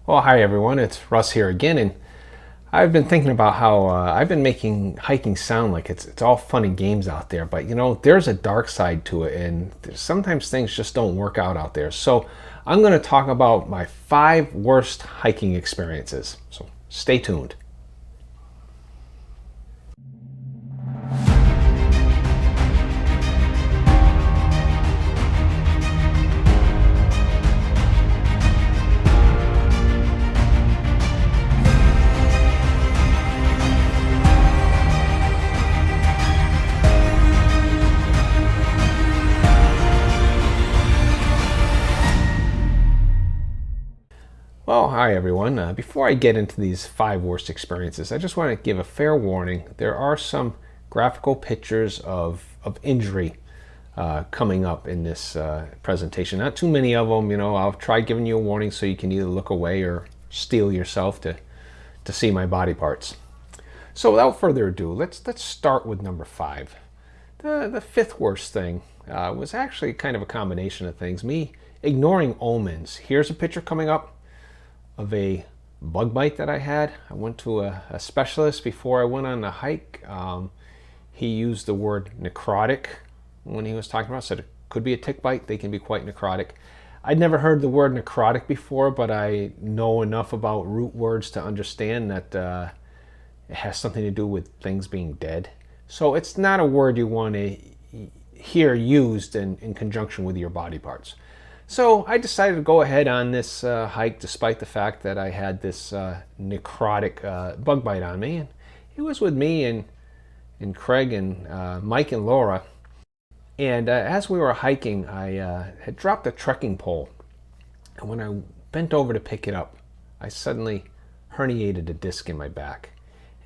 Well, hi everyone, it's Russ here again, and I've been thinking about how I've been making hiking sound like it's all fun and games out there, but there's a dark side to it, and sometimes things just don't work out there. So I'm going to talk about my 5 worst hiking experiences. So stay tuned. Well, hi everyone. Before I get into these 5 worst experiences, I just want to give a fair warning. There are some graphical pictures of injury coming up in this presentation. Not too many of them. I'll try giving you a warning so you can either look away or steel yourself to see my body parts. So without further ado, let's start with number 5. The 5th worst thing was actually kind of a combination of things. Me ignoring omens. Here's a picture coming up of a bug bite that I had. I went to a specialist before I went on the hike. He used the word necrotic when he was talking about it. Said it could be a tick bite. They can be quite necrotic. I'd never heard the word necrotic before, but I know enough about root words to understand that it has something to do with things being dead. So it's not a word you want to hear used in conjunction with your body parts. So I decided to go ahead on this hike despite the fact that I had this necrotic bug bite on me. And it was with me and Craig and Mike and Laura. And as we were hiking, I had dropped a trekking pole. And when I bent over to pick it up, I suddenly herniated a disc in my back.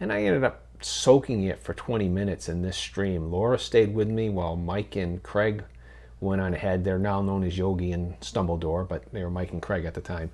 And I ended up soaking it for 20 minutes in this stream. Laura stayed with me while Mike and Craig went on ahead. They're now known as Yogi and Stumbledore, but they were Mike and Craig at the time.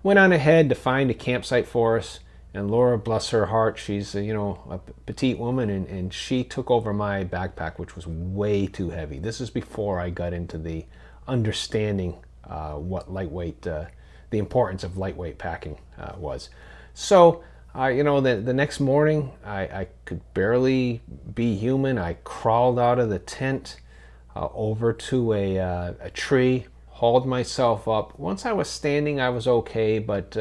Went on ahead to find a campsite for us, and Laura, bless her heart, she's a petite woman, and she took over my backpack, which was way too heavy. This is before I got into the understanding what lightweight, the importance of lightweight packing was. So the next morning, I could barely be human. I crawled out of the tent over to a tree, hauled myself up. Once I was standing, I was okay, but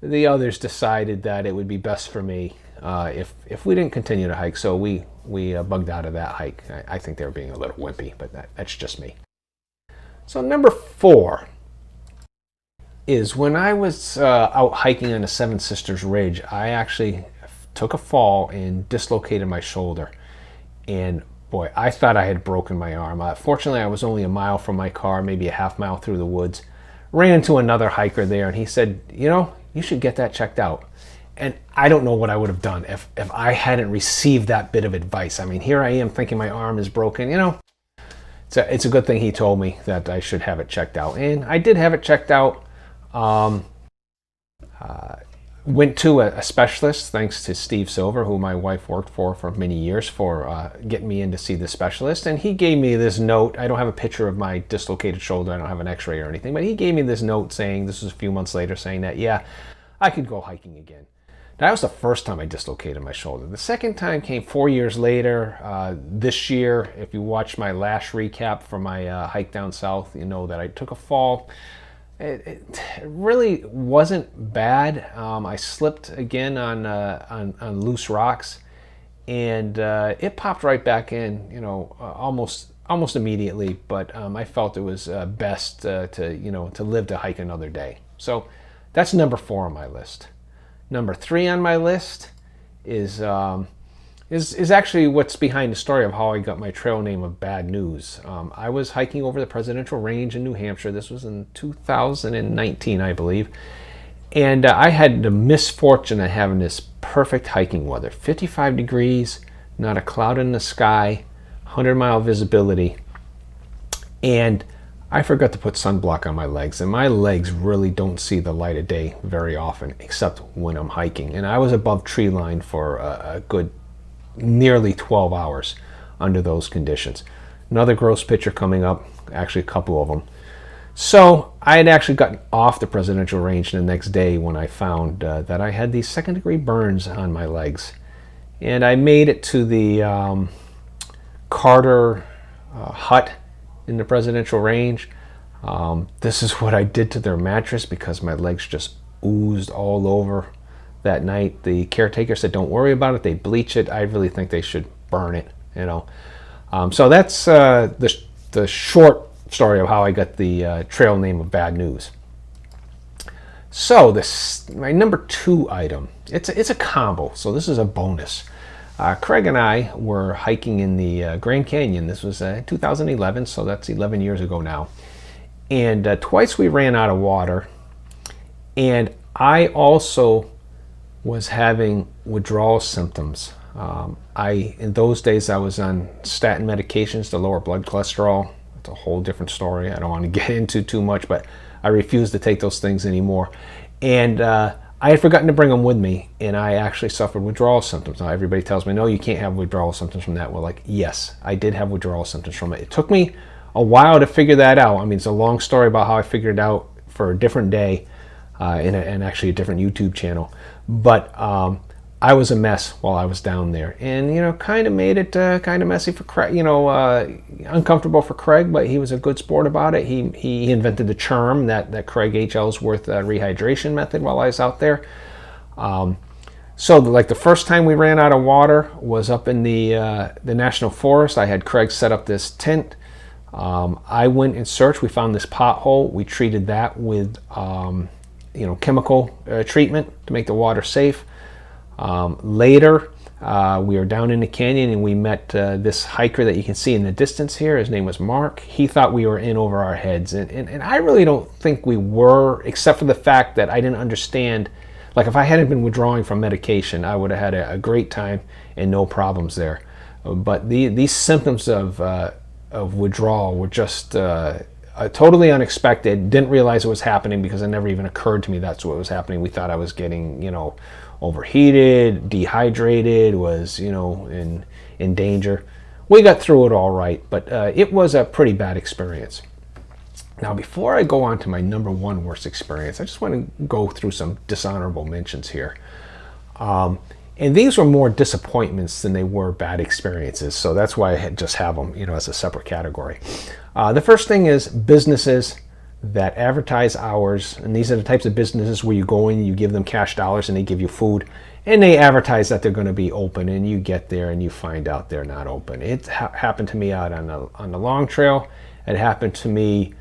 the others decided that it would be best for me if we didn't continue to hike. So we bugged out of that hike. I think they were being a little wimpy, but that's just me. So number 4 is when I was out hiking on the Seven Sisters Ridge, I actually took a fall and dislocated my shoulder. And boy, I thought I had broken my arm. Fortunately, I was only a mile from my car, maybe a half mile through the woods. Ran into another hiker there, and he said, you should get that checked out. And I don't know what I would have done if I hadn't received that bit of advice. I mean, here I am thinking my arm is broken. It's a good thing he told me that I should have it checked out. And I did have it checked out. Went to a specialist, thanks to Steve Silver, who my wife worked for many years, for getting me in to see the specialist. And he gave me this note. I don't have a picture of my dislocated shoulder. I don't have an x-ray or anything. But he gave me this note saying, this was a few months later, saying that, yeah, I could go hiking again. That was the first time I dislocated my shoulder. The second time came 4 years later. This year, if you watch my last recap from my hike down south, you know that I took a fall. It really wasn't bad. I slipped again on loose rocks, and it popped right back in, almost immediately. But I felt it was best to live to hike another day. So that's number 4 on my list. Number 3 on my list is actually what's behind the story of how I got my trail name of Bad News. I was hiking over the Presidential Range in New Hampshire. This was in 2019, I believe. And I had the misfortune of having this perfect hiking weather. 55 degrees, not a cloud in the sky, 100-mile visibility. And I forgot to put sunblock on my legs. And my legs really don't see the light of day very often, except when I'm hiking. And I was above tree line for a good nearly 12 hours under those conditions. Another gross picture coming up, actually a couple of them. So I had actually gotten off the presidential range the next day when I found that I had these second-degree burns on my legs. And I made it to the Carter hut in the presidential range. This is what I did to their mattress because my legs just oozed all over that night. The caretaker said, don't worry about it. They bleach it. I really think they should burn it, you know. So that's the short story of how I got the trail name of Bad News. So my number 2 item, it's a combo. So this is a bonus. Craig and I were hiking in the Grand Canyon. This was 2011, so that's 11 years ago now. And twice we ran out of water. And I also was having withdrawal symptoms. In those days, I was on statin medications to lower blood cholesterol. It's a whole different story. I don't want to get into too much, but I refuse to take those things anymore. And I had forgotten to bring them with me, and I actually suffered withdrawal symptoms. Now, everybody tells me, no, you can't have withdrawal symptoms from that. Well, like, yes, I did have withdrawal symptoms from it. It took me a while to figure that out. I mean, it's a long story about how I figured it out for a different day and actually a different YouTube channel. But I was a mess while I was down there, and kind of made it kind of messy for Craig, uncomfortable for Craig, but he was a good sport about it. He invented the charm, that Craig H. Ellsworth rehydration method while I was out there. So like the first time we ran out of water was up in the National Forest. I had Craig set up this tent. I went and searched. We found this pothole. We treated that with chemical treatment to make the water safe. Later, we were down in the canyon and we met this hiker that you can see in the distance here. His name was Mark. He thought we were in over our heads, and I really don't think we were, except for the fact that I didn't understand. Like, if I hadn't been withdrawing from medication, I would have had a great time and no problems there. But these symptoms of withdrawal were just totally unexpected. Didn't realize it was happening because it never even occurred to me that's what was happening. We thought I was getting, overheated, dehydrated, was, in danger. We got through it all right, but it was a pretty bad experience. Now, before I go on to my number 1 worst experience, I just want to go through some dishonorable mentions here. And these were more disappointments than they were bad experiences, so that's why I just have them, as a separate category. The first thing is businesses that advertise hours, and these are the types of businesses where you go in, you give them cash dollars, and they give you food, and they advertise that they're going to be open, and you get there and you find out they're not open. It happened to me out on the Long Trail. It happened to me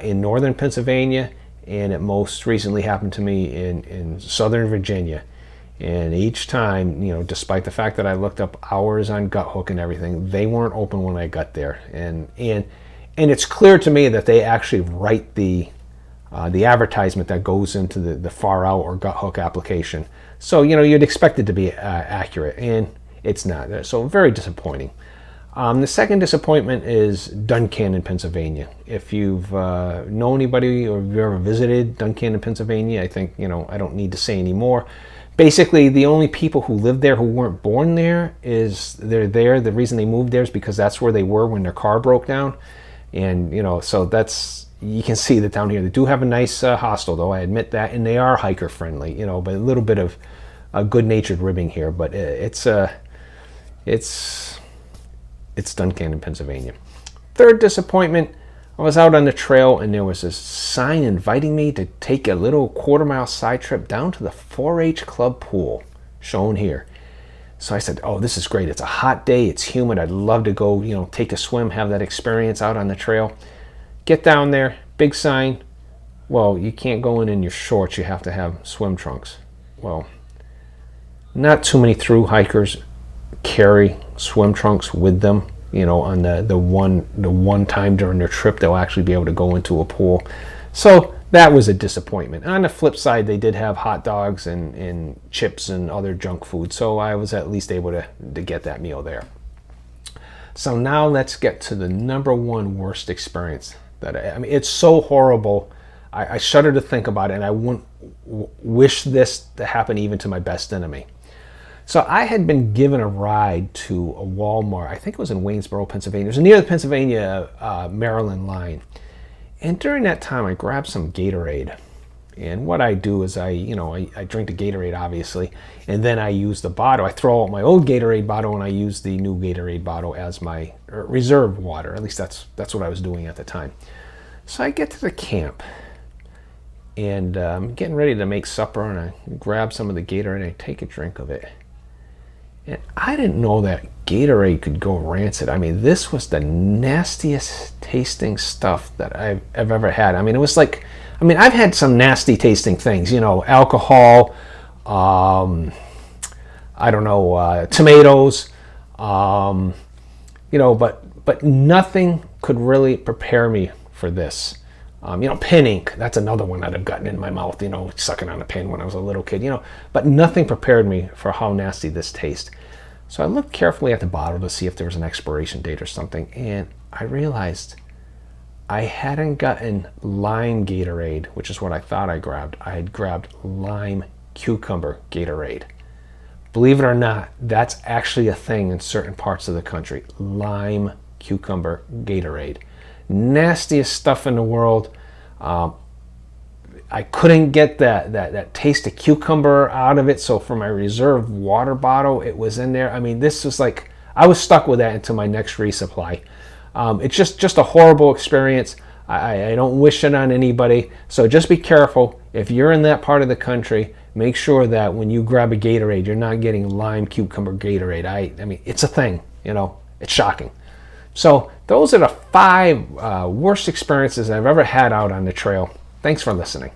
in northern Pennsylvania, and it most recently happened to me in southern Virginia. And each time, despite the fact that I looked up hours on Guthook and everything, they weren't open when I got there. And it's clear to me that they actually write the advertisement that goes into the Far Out or Guthook application. So, you'd expect it to be accurate, and it's not. So very disappointing. The second disappointment is Duncannon, Pennsylvania. If you've know anybody or you've ever visited Duncannon, Pennsylvania, I think, I don't need to say any more. Basically, the only people who live there who weren't born there they're there. The reason they moved there is because that's where they were when their car broke down. And, so you can see that down here. They do have a nice hostel, though, I admit that, and they are hiker friendly, but a little bit of good-natured ribbing here. But it's Duncannon, Pennsylvania. Third disappointment, I was out on the trail and there was this sign inviting me to take a little quarter-mile side trip down to the 4-H club pool, shown here. So I said, oh, this is great. It's a hot day. It's humid. I'd love to go, take a swim, have that experience out on the trail. Get down there, big sign. Well, you can't go in your shorts. You have to have swim trunks. Well, not too many thru hikers carry swim trunks with them. On the one time during their trip they'll actually be able to go into a pool. So that was a disappointment. On the flip side, they did have hot dogs and chips and other junk food, so I was at least able to get that meal there. So now let's get to the number 1 worst experience. I mean, it's so horrible. I shudder to think about it, and I wouldn't wish this to happen even to my best enemy. So I had been given a ride to a Walmart. I think it was in Waynesboro, Pennsylvania. It was near the Pennsylvania-Maryland line. And during that time, I grabbed some Gatorade. And what I do is I drink the Gatorade, obviously, and then I use the bottle. I throw out my old Gatorade bottle and I use the new Gatorade bottle as my reserve water. At least that's what I was doing at the time. So I get to the camp, and I'm getting ready to make supper, and I grab some of the Gatorade and I take a drink of it. And I didn't know that Gatorade could go rancid. I mean, this was the nastiest tasting stuff that I've ever had. I mean, it was like, I've had some nasty tasting things, alcohol, tomatoes, but nothing could really prepare me for this. Pin ink, that's another one that I've gotten in my mouth, sucking on a pin when I was a little kid, but nothing prepared me for how nasty this tastes. So I looked carefully at the bottle to see if there was an expiration date or something, and I realized I hadn't gotten lime Gatorade, which is what I thought I grabbed. I had grabbed lime cucumber Gatorade. Believe it or not, that's actually a thing in certain parts of the country. Lime cucumber Gatorade. Nastiest stuff in the world. I couldn't get that taste of cucumber out of it, so for my reserve water bottle, it was in there. I mean, this was like, I was stuck with that until my next resupply. It's just a horrible experience. I don't wish it on anybody, so just be careful. If you're in that part of the country, make sure that when you grab a Gatorade, you're not getting lime cucumber Gatorade. I mean, it's a thing, it's shocking. So those are the 5 worst experiences I've ever had out on the trail. Thanks for listening.